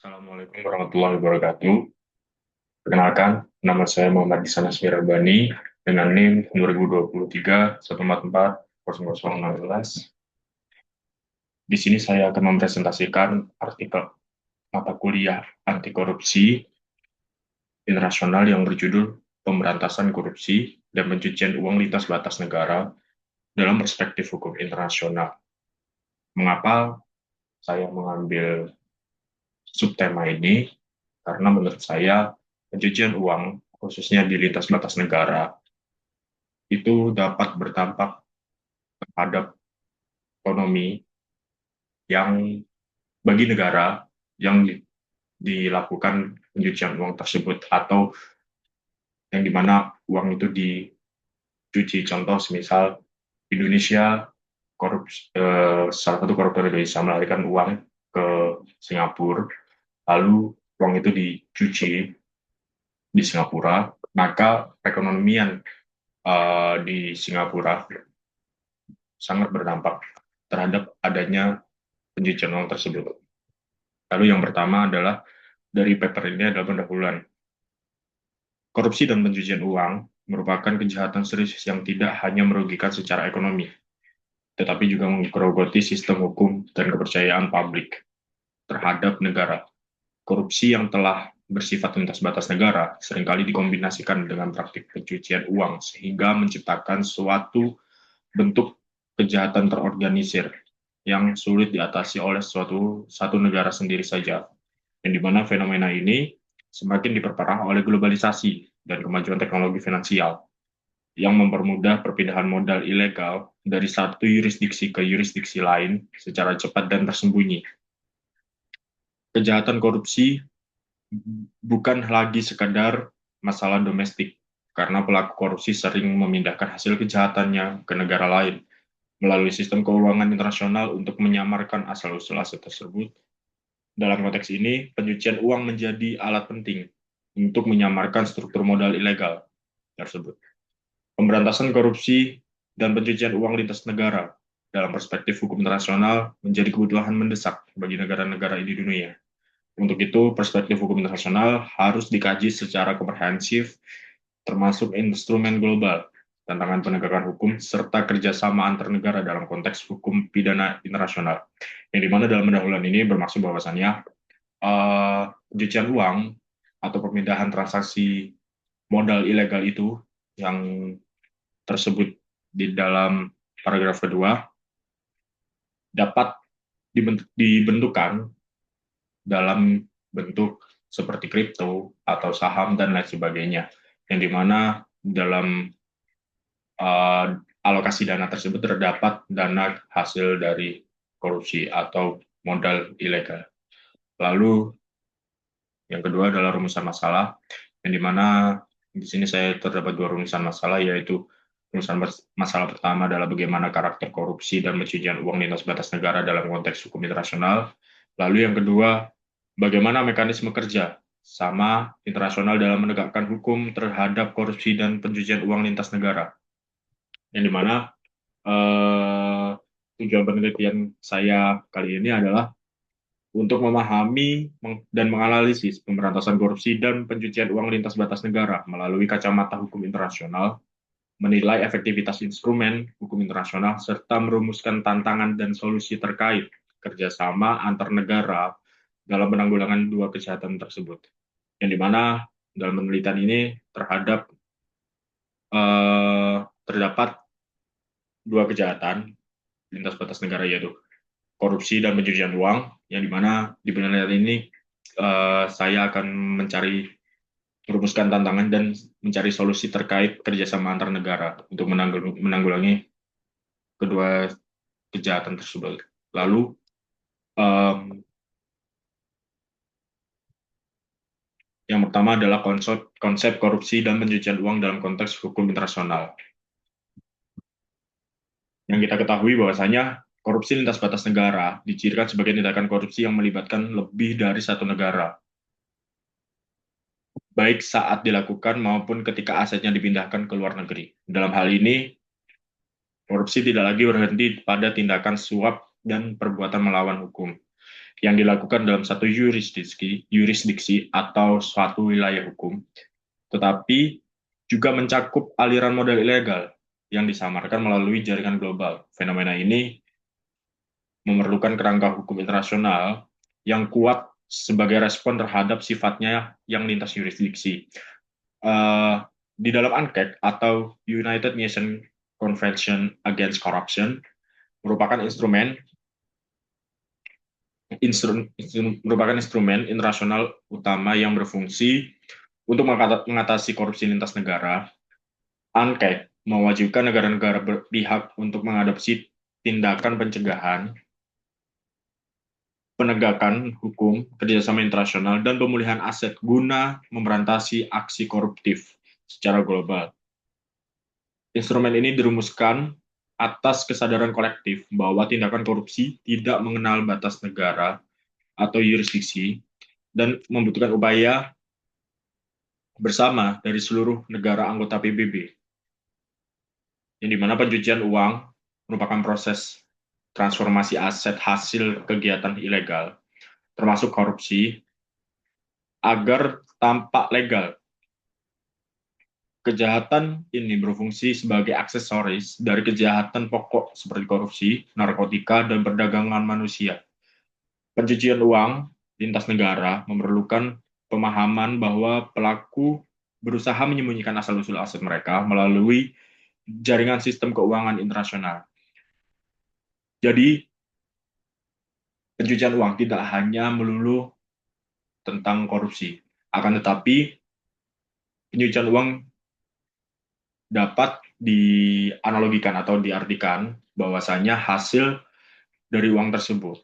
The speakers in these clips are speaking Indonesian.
Assalamualaikum warahmatullahi wabarakatuh. Perkenalkan, nama saya Muhammad Ihsan Asmirabani dengan NIM 2023 144 Di sini saya akan mempresentasikan artikel mata kuliah anti korupsi internasional yang berjudul Pemberantasan Korupsi dan Pencucian Uang Lintas Batas Negara dalam Perspektif Hukum Internasional. Mengapa saya mengambil subtema ini? Karena menurut saya pencucian uang, khususnya di lintas batas negara, itu dapat berdampak terhadap ekonomi yang bagi negara yang dilakukan pencucian uang tersebut atau yang dimana uang itu dicuci. Contoh, semisal Indonesia salah satu koruptor Indonesia melarikan uang ke Singapura, lalu uang itu dicuci di Singapura, maka perekonomian di Singapura sangat berdampak terhadap adanya pencucian uang tersebut. Lalu yang pertama adalah dari paper ini adalah pendahuluan. Korupsi dan pencucian uang merupakan kejahatan serius yang tidak hanya merugikan secara ekonomi, tetapi juga menggerogoti sistem hukum dan kepercayaan publik terhadap negara. Korupsi yang telah bersifat lintas batas negara seringkali dikombinasikan dengan praktik pencucian uang sehingga menciptakan suatu bentuk kejahatan terorganisir yang sulit diatasi oleh satu negara sendiri saja, yang dimana fenomena ini semakin diperparah oleh globalisasi dan kemajuan teknologi finansial yang mempermudah perpindahan modal ilegal dari satu yurisdiksi ke yurisdiksi lain secara cepat dan tersembunyi. Kejahatan korupsi bukan lagi sekadar masalah domestik, karena pelaku korupsi sering memindahkan hasil kejahatannya ke negara lain melalui sistem keuangan internasional untuk menyamarkan asal-usul aset tersebut. Dalam konteks ini, pencucian uang menjadi alat penting untuk menyamarkan struktur modal ilegal tersebut. Pemberantasan korupsi dan pencucian uang lintas negara dalam perspektif hukum internasional menjadi kebutuhan mendesak bagi negara-negara di dunia. Untuk itu, perspektif hukum internasional harus dikaji secara komprehensif, termasuk instrumen global, tantangan penegakan hukum, serta kerjasama antar negara dalam konteks hukum pidana internasional. Yang dimana dalam pendahuluan ini bermaksud bahwasannya pencucian uang atau pemindahan transaksi modal ilegal itu yang tersebut di dalam paragraf kedua dapat dibentukkan dalam bentuk seperti kripto atau saham dan lain sebagainya, yang dimana dalam uh, alokasi dana tersebut terdapat dana hasil dari korupsi atau modal ilegal. Lalu yang kedua adalah rumusan masalah, yang dimana di sini saya terdapat dua rumusan masalah, yaitu rumusan masalah pertama adalah bagaimana karakter korupsi dan pencucian uang lintas batas negara dalam konteks hukum internasional. Lalu yang kedua, bagaimana mekanisme kerja sama internasional dalam menegakkan hukum terhadap korupsi dan pencucian uang lintas negara. Yang dimana tujuan penelitian saya kali ini adalah untuk memahami dan menganalisis pemberantasan korupsi dan pencucian uang lintas batas negara melalui kacamata hukum internasional, menilai efektivitas instrumen hukum internasional, serta merumuskan tantangan dan solusi terkait kerjasama antar negara dalam penanggulangan dua kejahatan tersebut. Yang dimana dalam penelitian ini terdapat dua kejahatan lintas batas negara, yaitu korupsi dan pencucian uang, yang dimana di penelitian ini saya akan merumuskan tantangan dan mencari solusi terkait kerjasama antar negara untuk menanggulangi kedua kejahatan tersebut. Lalu yang pertama adalah konsep korupsi dan pencucian uang dalam konteks hukum internasional. Yang kita ketahui bahwasanya korupsi lintas batas negara dicirikan sebagai tindakan korupsi yang melibatkan lebih dari satu negara, baik saat dilakukan maupun ketika asetnya dipindahkan ke luar negeri. Dalam hal ini, korupsi tidak lagi berhenti pada tindakan suap dan perbuatan melawan hukum, yang dilakukan dalam satu yurisdiksi atau suatu wilayah hukum, tetapi juga mencakup aliran modal ilegal yang disamarkan melalui jaringan global. Fenomena ini memerlukan kerangka hukum internasional yang kuat sebagai respon terhadap sifatnya yang lintas yurisdiksi. Di dalam UNCAC atau United Nations Convention Against Corruption merupakan merupakan instrumen internasional utama yang berfungsi untuk mengatasi korupsi lintas negara. UNCAC mewajibkan negara-negara berpihak untuk mengadopsi tindakan pencegahan, penegakan hukum, kerjasama internasional, dan pemulihan aset guna memberantasi aksi koruptif secara global. Instrumen ini dirumuskan atas kesadaran kolektif bahwa tindakan korupsi tidak mengenal batas negara atau yurisdiksi dan membutuhkan upaya bersama dari seluruh negara anggota PBB, yang dimana pencucian uang merupakan proses transformasi aset hasil kegiatan ilegal, termasuk korupsi, agar tampak legal. Kejahatan ini berfungsi sebagai aksesoris dari kejahatan pokok seperti korupsi, narkotika, dan perdagangan manusia. Pencucian uang lintas negara memerlukan pemahaman bahwa pelaku berusaha menyembunyikan asal-usul aset mereka melalui jaringan sistem keuangan internasional. Jadi, pencucian uang tidak hanya melulu tentang korupsi, akan tetapi pencucian uang dapat dianalogikan atau diartikan bahwasanya hasil dari uang tersebut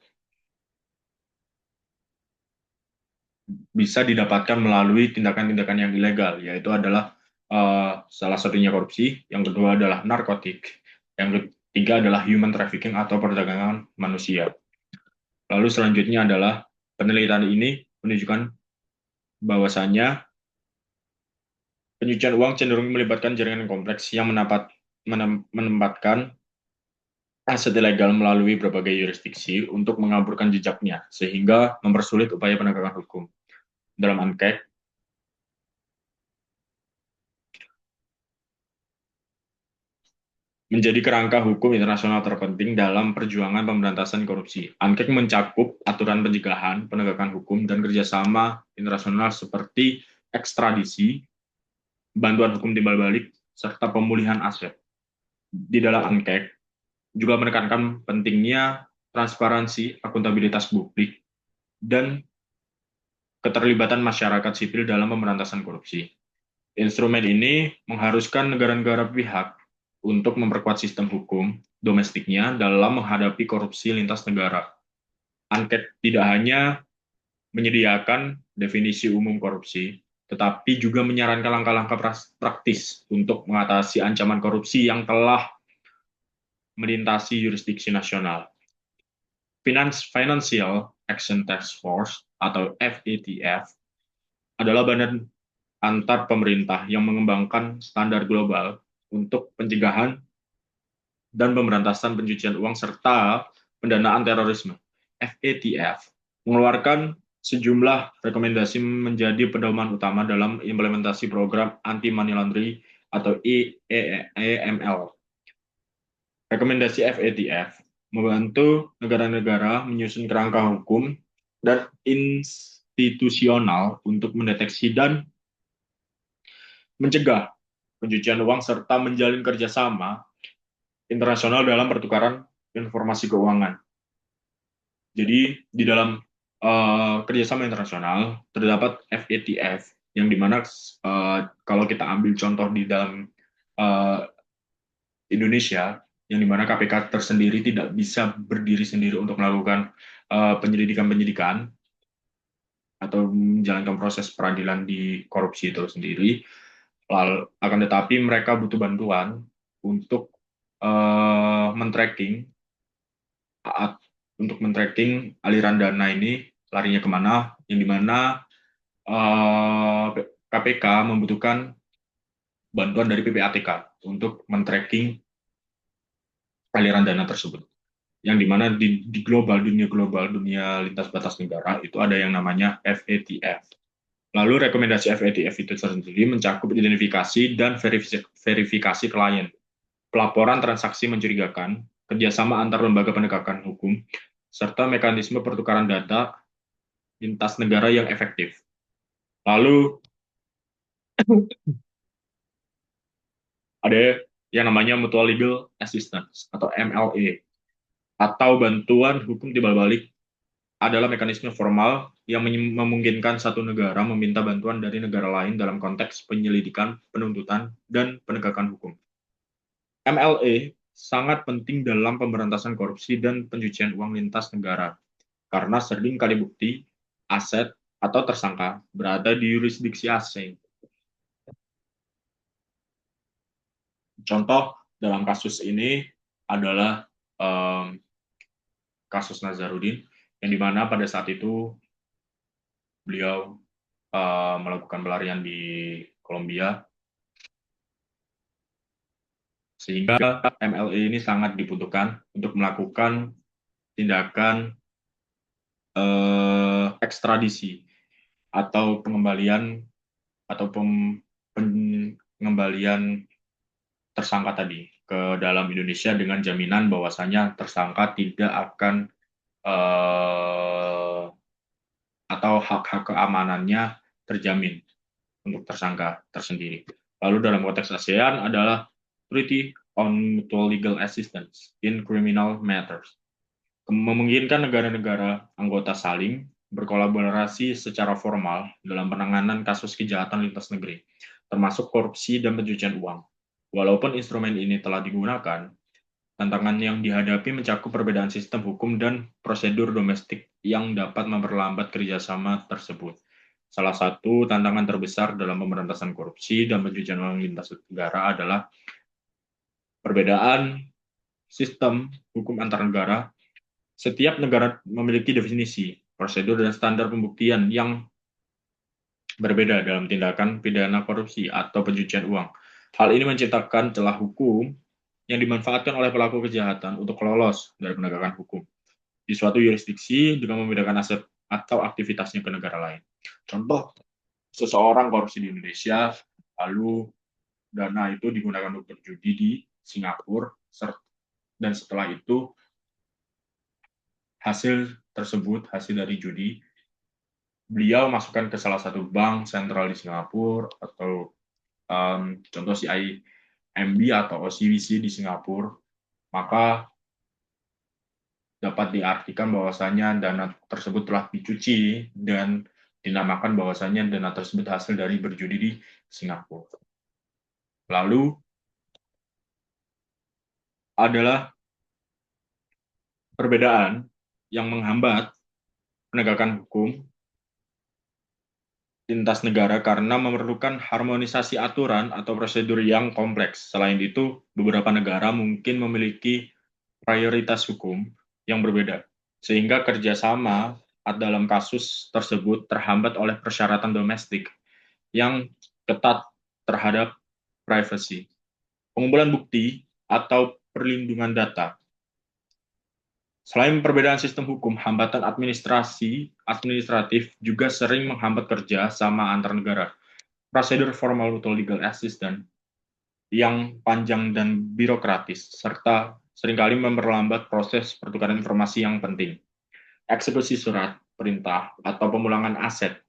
bisa didapatkan melalui tindakan-tindakan yang ilegal, yaitu adalah salah satunya korupsi, yang kedua adalah narkotik, yang ketiga adalah human trafficking atau perdagangan manusia. Lalu selanjutnya adalah penelitian ini menunjukkan bahwasanya pencucian uang cenderung melibatkan jaringan kompleks yang menempatkan aset ilegal melalui berbagai yurisdiksi untuk mengaburkan jejaknya, sehingga mempersulit upaya penegakan hukum. Dalam ANCAC, menjadi kerangka hukum internasional terpenting dalam perjuangan pemberantasan korupsi. ANCAC mencakup aturan pencegahan, penegakan hukum, dan kerjasama internasional seperti ekstradisi, bantuan hukum timbal balik, serta pemulihan aset. Di dalam ANCAC juga menekankan pentingnya transparansi, akuntabilitas publik, dan keterlibatan masyarakat sipil dalam pemberantasan korupsi. Instrumen ini mengharuskan negara-negara pihak untuk memperkuat sistem hukum domestiknya dalam menghadapi korupsi lintas negara. ANCAC tidak hanya menyediakan definisi umum korupsi, tetapi juga menyarankan langkah-langkah praktis untuk mengatasi ancaman korupsi yang telah melintasi yurisdiksi nasional. Financial Action Task Force atau FATF adalah badan antar pemerintah yang mengembangkan standar global untuk pencegahan dan pemberantasan pencucian uang serta pendanaan terorisme. FATF mengeluarkan sejumlah rekomendasi menjadi pedoman utama dalam implementasi program anti money laundering atau EML. Rekomendasi FATF membantu negara-negara menyusun kerangka hukum dan institusional untuk mendeteksi dan mencegah pencucian uang serta menjalin kerjasama internasional dalam pertukaran informasi keuangan. Jadi di dalam kerjasama internasional terdapat FATF yang dimana kalau kita ambil contoh di dalam Indonesia, yang dimana KPK tersendiri tidak bisa berdiri sendiri untuk melakukan penyelidikan-penyidikan atau menjalankan proses peradilan di korupsi itu sendiri. Lalu, akan tetapi mereka butuh bantuan untuk men-tracking aliran dana ini larinya kemana, yang dimana KPK membutuhkan bantuan dari PPATK untuk men-tracking aliran dana tersebut. yang dimana di global, dunia lintas batas negara, itu ada yang namanya FATF. Lalu rekomendasi FATF itu sendiri mencakup identifikasi dan verifikasi klien, pelaporan transaksi mencurigakan, kerjasama antar lembaga penegakan hukum, serta mekanisme pertukaran data lintas negara yang efektif. Lalu ada yang namanya Mutual Legal Assistance atau MLA, atau bantuan hukum timbal balik, adalah mekanisme formal yang memungkinkan satu negara meminta bantuan dari negara lain dalam konteks penyelidikan, penuntutan, dan penegakan hukum. MLA sangat penting dalam pemberantasan korupsi dan pencucian uang lintas negara, karena sering kali bukti, aset, atau tersangka berada di yurisdiksi asing. Contoh dalam kasus ini adalah kasus Nazarudin, yang dimana pada saat itu beliau melakukan pelarian di Kolombia, sehingga MLA ini sangat dibutuhkan untuk melakukan tindakan ekstradisi atau pengembalian atau pengembalian tersangka tadi ke dalam Indonesia dengan jaminan bahwasanya tersangka tidak akan atau hak-hak keamanannya terjamin untuk tersangka tersendiri. Lalu dalam konteks ASEAN adalah Treaty on Mutual Legal Assistance in Criminal Matters, memungkinkan negara-negara anggota saling berkolaborasi secara formal dalam penanganan kasus kejahatan lintas negeri, termasuk korupsi dan pencucian uang. Walaupun instrumen ini telah digunakan, tantangan yang dihadapi mencakup perbedaan sistem hukum dan prosedur domestik yang dapat memperlambat kerjasama tersebut. Salah satu tantangan terbesar dalam pemberantasan korupsi dan pencucian uang lintas negara adalah perbedaan sistem hukum antar negara. Setiap negara memiliki definisi, prosedur, dan standar pembuktian yang berbeda dalam tindakan pidana korupsi atau pencucian uang. Hal ini menciptakan celah hukum yang dimanfaatkan oleh pelaku kejahatan untuk lolos dari penegakan hukum di suatu yurisdiksi dengan membedakan aset atau aktivitasnya ke negara lain. Contoh, seseorang korupsi di Indonesia, lalu dana itu digunakan untuk berjudi di Singapura, dan setelah itu hasil tersebut, hasil dari judi, beliau masukkan ke salah satu bank sentral di Singapura, atau contoh CIMB atau OCBC di Singapura, maka dapat diartikan bahwasanya dana tersebut telah dicuci dan dinamakan bahwasanya dana tersebut hasil dari berjudi di Singapura. Lalu adalah perbedaan yang menghambat penegakan hukum lintas negara karena memerlukan harmonisasi aturan atau prosedur yang kompleks. Selain itu, beberapa negara mungkin memiliki prioritas hukum yang berbeda, sehingga kerjasama dalam kasus tersebut terhambat oleh persyaratan domestik yang ketat terhadap privasi, pengumpulan bukti, atau perlindungan data. Selain perbedaan sistem hukum, hambatan administratif juga sering menghambat kerja sama antar negara. Prosedur formal mutual legal assistance yang panjang dan birokratis, serta seringkali memperlambat proses pertukaran informasi yang penting. Eksekusi surat, perintah, atau pemulangan aset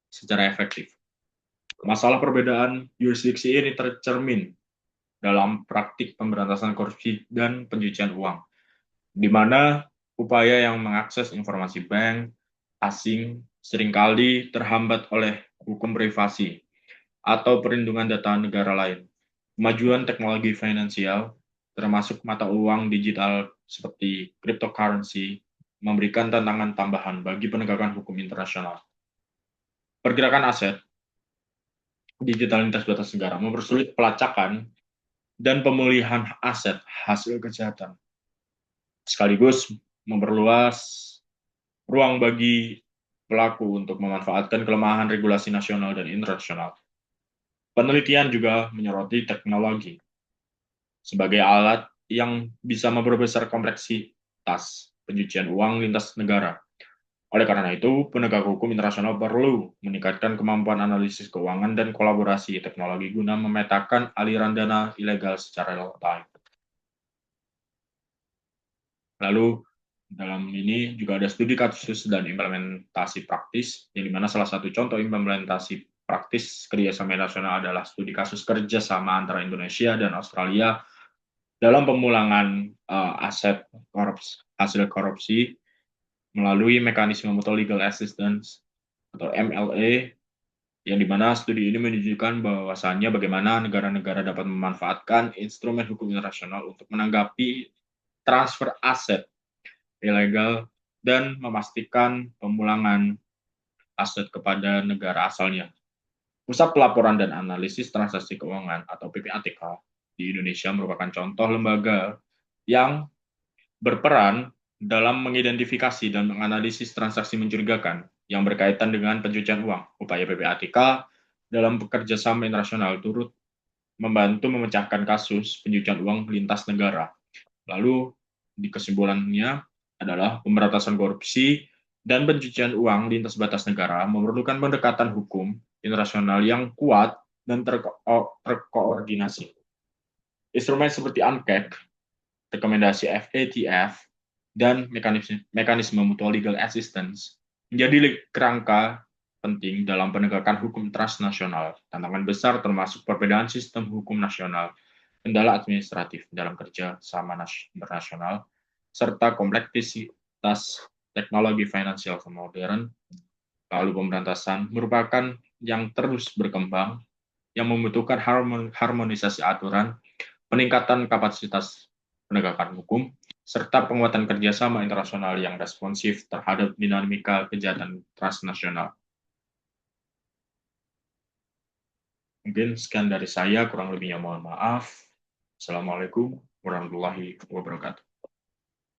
secara efektif. Masalah perbedaan yurisdiksi ini tercermin dalam praktik pemberantasan korupsi dan pencucian uang, di mana upaya yang mengakses informasi bank asing seringkali terhambat oleh hukum privasi atau perlindungan data negara lain. Kemajuan teknologi finansial, termasuk mata uang digital seperti cryptocurrency, memberikan tantangan tambahan bagi penegakan hukum internasional. Pergerakan aset digital lintas batas negara mempersulit pelacakan dan pemulihan aset hasil kejahatan, sekaligus memperluas ruang bagi pelaku untuk memanfaatkan kelemahan regulasi nasional dan internasional. Penelitian juga menyoroti teknologi sebagai alat yang bisa memperbesar kompleksitas pencucian uang lintas negara. Oleh karena itu, penegak hukum internasional perlu meningkatkan kemampuan analisis keuangan dan kolaborasi teknologi guna memetakan aliran dana ilegal secara real time. Lalu, dalam ini juga ada studi kasus dan implementasi praktis, yang dimana salah satu contoh implementasi praktis kerjasama nasional adalah studi kasus kerjasama antara Indonesia dan Australia dalam pemulangan aset korupsi, hasil korupsi melalui mekanisme Mutual Legal Assistance atau MLA, yang dimana studi ini menunjukkan bahwasannya bagaimana negara-negara dapat memanfaatkan instrumen hukum internasional untuk menanggapi transfer aset ilegal dan memastikan pemulangan aset kepada negara asalnya. Pusat Pelaporan dan Analisis Transaksi Keuangan atau PPATK di Indonesia merupakan contoh lembaga yang berperan dalam mengidentifikasi dan menganalisis transaksi mencurigakan yang berkaitan dengan pencucian uang. Upaya PPATK dalam bekerjasama internasional turut membantu memecahkan kasus pencucian uang lintas negara. Lalu di kesimpulannya adalah pemberantasan korupsi dan pencucian uang lintas batas negara memerlukan pendekatan hukum internasional yang kuat dan terkoordinasi. Instrumen seperti UNCAC, rekomendasi FATF, dan mekanisme mutual legal assistance menjadi kerangka penting dalam penegakan hukum transnasional. Tantangan besar termasuk perbedaan sistem hukum nasional, kendala administratif dalam kerja sama internasional, serta kompleksitas teknologi finansial modern. Lalu pemberantasan merupakan yang terus berkembang, yang membutuhkan harmonisasi aturan, peningkatan kapasitas penegakan hukum, serta penguatan kerjasama internasional yang responsif terhadap dinamika kejahatan transnasional. Mungkin sekian dari saya, kurang lebihnya mohon maaf. Assalamualaikum warahmatullahi wabarakatuh.